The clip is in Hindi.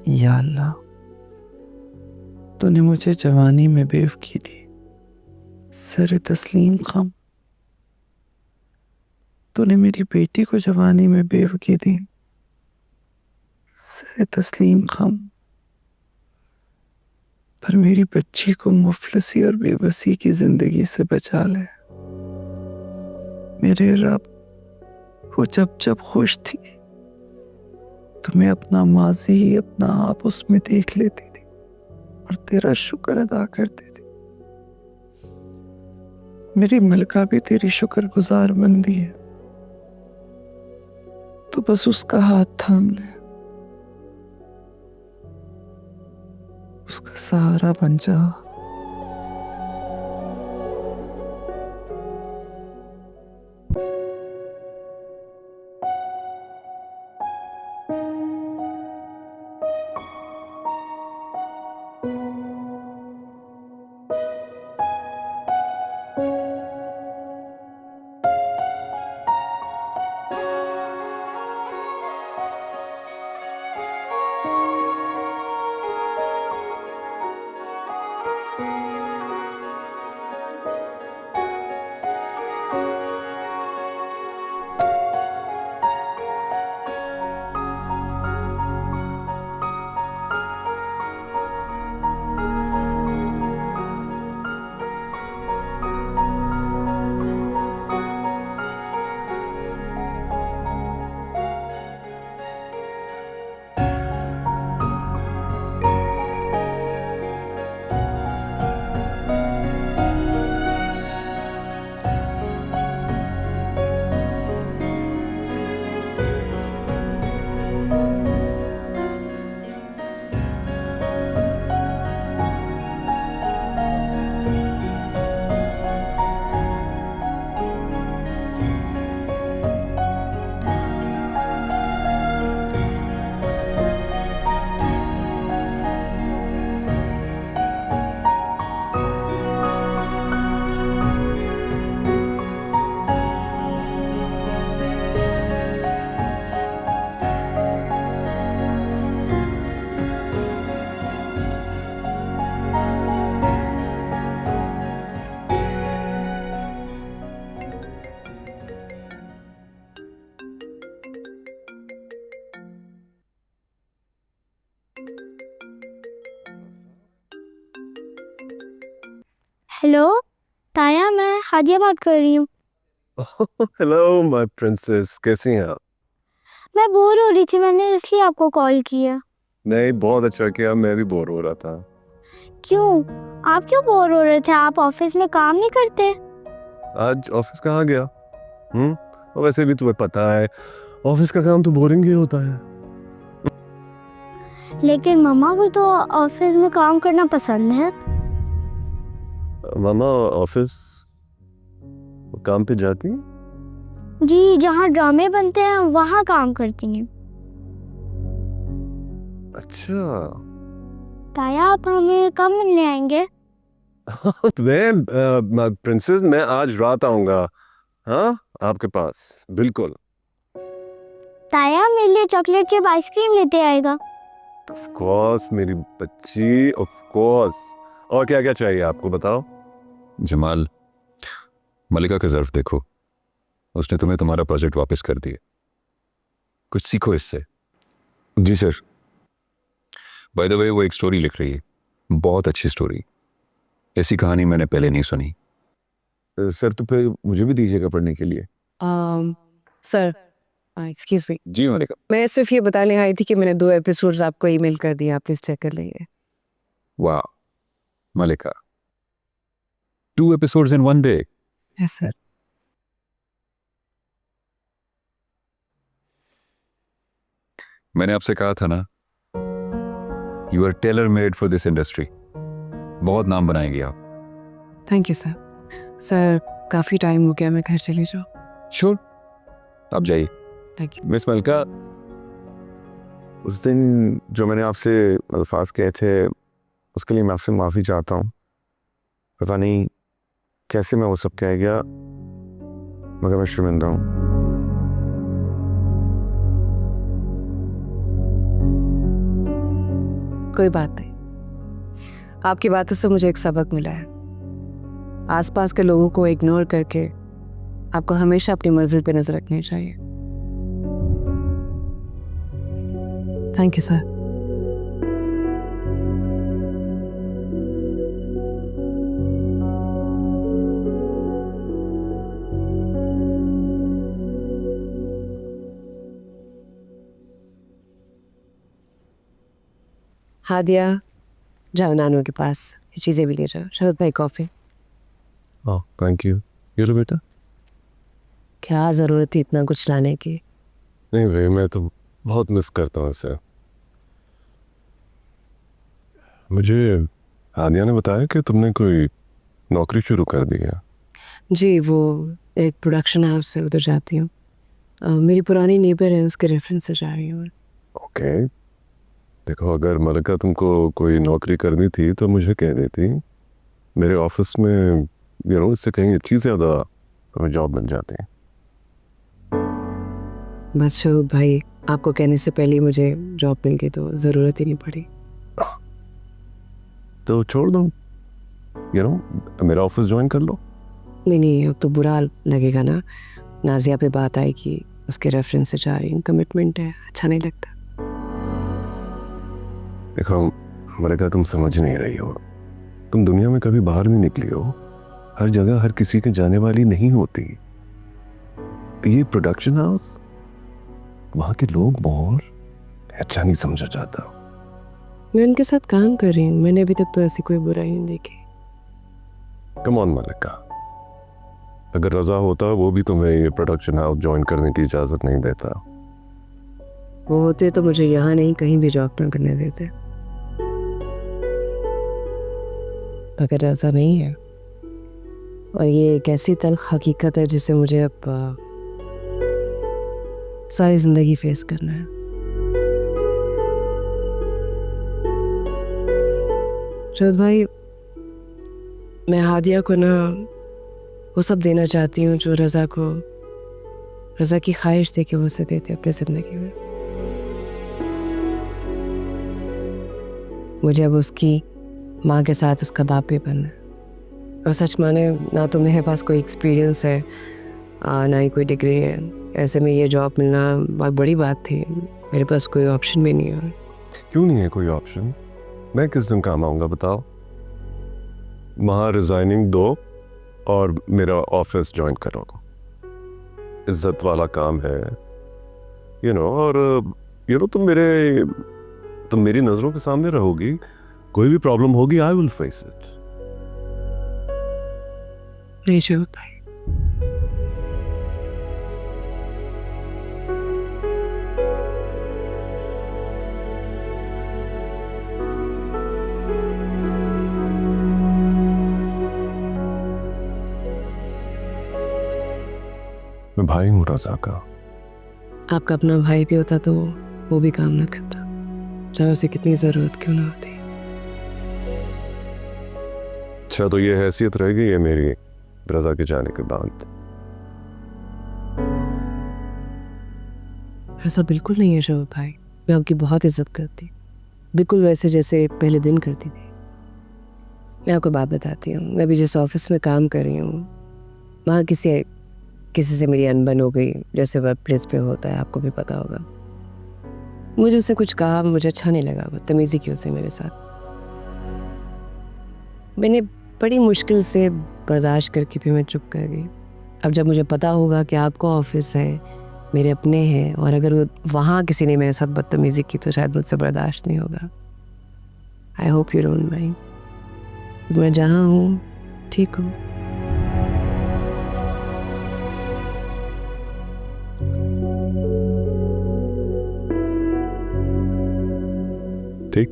या अल्लाह, तूने मुझे जवानी में बेवकी दी। सर तस्लीम खम, तूने मेरी बेटी को जवानी में बेवकी दी। सर तस्लीम खम, पर मेरी बच्ची को मुफलसी और बेबसी की जिंदगी से बचा ले। मेरे रब, वो जब जब खुश थी तो मैं अपना माजी, अपना आप उसमें देख लेती थी और तेरा शुक्र अदा करती थी। मेरी मलका भी तेरी शुक्रगुजार बंदी है, तो बस उसका हाथ थाम ले, उसका सहारा बन जा। हेलो ताया, मैं हादिया बात कर रही हूँ। हेलो माय प्रिंसेस, कैसी हैं आप? मैं बोर हो रही थी, मैंने इसलिए आपको कॉल किया। नहीं, बहुत अच्छा किया, मैं भी बोर हो रहा था। क्यों? आप क्यों बोर हो रहे थे? आप ऑफिस में काम नहीं करते? आज ऑफिस कहाँ गया? और वैसे भी तुम्हें पता है, ऑफिस का काम तो बोरिंग ही होता है। लेकिन मम्मा को तो ऑफिस में काम करना पसंद है। मामा ऑफिस काम पे जाती हैं? जी, जहाँ ड्रामे बनते हैं वहाँ काम करती हैं। अच्छा। ताया, आप हमें कब मिलने आएंगे? प्रिंसेस, मैं आज रात आऊंगा। हाँ, आपके पास बिल्कुल। ताया, मेरे लिए चॉकलेट चिप आइसक्रीम लेते आएगा। ऑफ कोर्स मेरी बच्ची, ऑफ कोर्स। और क्या क्या चाहिए आपको, बताओ। जमाल, मलिका का ज़र्फ देखो, उसने तुम्हें तुम्हारा प्रोजेक्ट वापस कर दिया। कुछ सीखो इससे। जी सर। बाय द वे, वो एक स्टोरी लिख रही है, बहुत अच्छी स्टोरी। ऐसी कहानी मैंने पहले नहीं सुनी। सर तो फिर मुझे भी दीजिएगा पढ़ने के लिए। सर, एक्सक्यूज मी, जी मलिका। मैं सिर्फ ये बताने आई थी कि मैंने 2 एपिसोड्स आपको ईमेल कर दिए, आप प्लीज चेक कर लीजिए। वाह Malika, 2 episodes in 1 day। Yes sir. मैंने आपसे कहा था ना, you are tailor made for this industry. बहुत नाम बनाएंगे आप। Thank you sir. सर, काफी टाइम हो गया, मैं घर चली जाऊँ? श्योर, आप जाइए। Thank you. मिस मलका, उस दिन जो मैंने आपसे अल्फाज कहे थे उसके लिए मैं आपसे माफ़ी चाहता हूँ। पता नहीं कैसे मैं वो सब कह गया, मगर मैं शर्मिंदा हूँ। कोई बात नहीं, आपकी बातों से मुझे एक सबक मिला है। आसपास के लोगों को इग्नोर करके आपको हमेशा अपनी मंजिल पे नजर रखनी चाहिए। Thank you sir. हादिया, जाओ नानू के पास, ये चीज़ें भी ले जाओ। शरद भाई कॉफ़ी। हाँ थैंक यू। ये लो बेटा। क्या ज़रूरत थी इतना कुछ लाने की? नहीं भाई, मैं तो बहुत मिस करता हूँ इसे। मुझे हादिया ने बताया कि तुमने कोई नौकरी शुरू कर दी है। जी, वो एक प्रोडक्शन हाउस से उधर जाती हूँ। मेरी पुरानी नेबर है, उसके रेफरेंस से जा रही हूँ। ओके, देखो अगर मलिका तुमको कोई नौकरी करनी थी तो मुझे कह देती। मेरे ऑफिस में इससे कहीं अच्छी से ज़्यादा तुम्हें जॉब मिल जाती है। बस शोभ भाई, आपको कहने से पहले ही मुझे जॉब मिल गई तो ज़रूरत ही नहीं पड़ी। तो छोड़ दो, मेरा ऑफिस ज्वाइन कर लो। नहीं नहीं, अब तो बुरा लगेगा ना। नाजिया पे बात आई कि उसके रेफरेंस से जा रही हूँ, कमिटमेंट है, अच्छा नहीं लगता। देखो मलिका, तुम समझ नहीं रही हो। तुम दुनिया में कभी बाहर नहीं निकली हो। हर जगह हर किसी के जाने वाली नहीं होती। ये प्रोडक्शन हाउस, वहाँ के लोग बहुत अच्छा नहीं समझा जाता। मैं उनके साथ काम कर रही हूँ, मैंने अभी तक तो ऐसी कोई बुराई नहीं देखी। कम ऑन मलिका, अगर रजा होता वो भी तुम्हें ये प्रोडक्शन हाउस ज्वाइन करने की इजाज़त नहीं देता। वो होते तो मुझे यहाँ नहीं कहीं भी जॉब ना करने देते, मगर ऐसा नहीं है। और ये एक ऐसी तल्ख हकीकत है जिसे मुझे अब सारी ज़िंदगी फेस करना है। शरद भाई, मैं हादिया को ना वो सब देना चाहती हूँ जो रज़ा की ख्वाहिश थी कि वो उसे देते अपनी ज़िंदगी में। मुझे अब उसकी माँ के साथ उसका बाप भी बनना है। और सच माने, ना तो मेरे पास कोई एक्सपीरियंस है, ना ही कोई डिग्री है। ऐसे में ये जॉब मिलना बहुत बड़ी बात थी। मेरे पास कोई ऑप्शन भी नहीं है। क्यों नहीं है कोई ऑप्शन? मैं किस दिन काम आऊँगा बताओ? वहाँ रिजाइनिंग दो और मेरा ऑफिस ज्वाइन करो। इज्जत वाला काम है, और तुम मेरी नज़रों के सामने रहोगी। कोई भी प्रॉब्लम होगी, आई विल फेस इट। नहीं शरद भाई, मैं भाई हूँ रज़ा का। आपका अपना भाई भी होता तो वो भी काम ना करता, चाहे उसे कितनी ज़रूरत क्यों ना होती। अच्छा, तो ये हैसियत रहेगी ये मेरी रज़ा के जाने के बाद? ऐसा बिल्कुल नहीं है शोभ भाई, मैं आपकी बहुत इज्जत करती, बिल्कुल वैसे जैसे पहले दिन करती थी। मैं आपको बात बताती हूँ, मैं भी जिस ऑफिस में काम कर रही हूँ वहाँ किसी से मेरी अनबन हो गई, जैसे वर्क प्लेस पे होता है, आपको भी पता होगा। मुझे उससे कुछ कहा, मुझे अच्छा नहीं लगा, बदतमीजी की उससे मेरे साथ। मैंने बड़ी मुश्किल से बर्दाश्त करके भी मैं चुप कर गई। अब जब मुझे पता होगा कि आपका ऑफिस है, मेरे अपने हैं, और अगर वहाँ किसी ने मेरे साथ बदतमीजी की तो शायद मुझसे बर्दाश्त नहीं होगा। I hope you don't mind. मैं जहाँ हूँ ठीक हूँ। ठीक।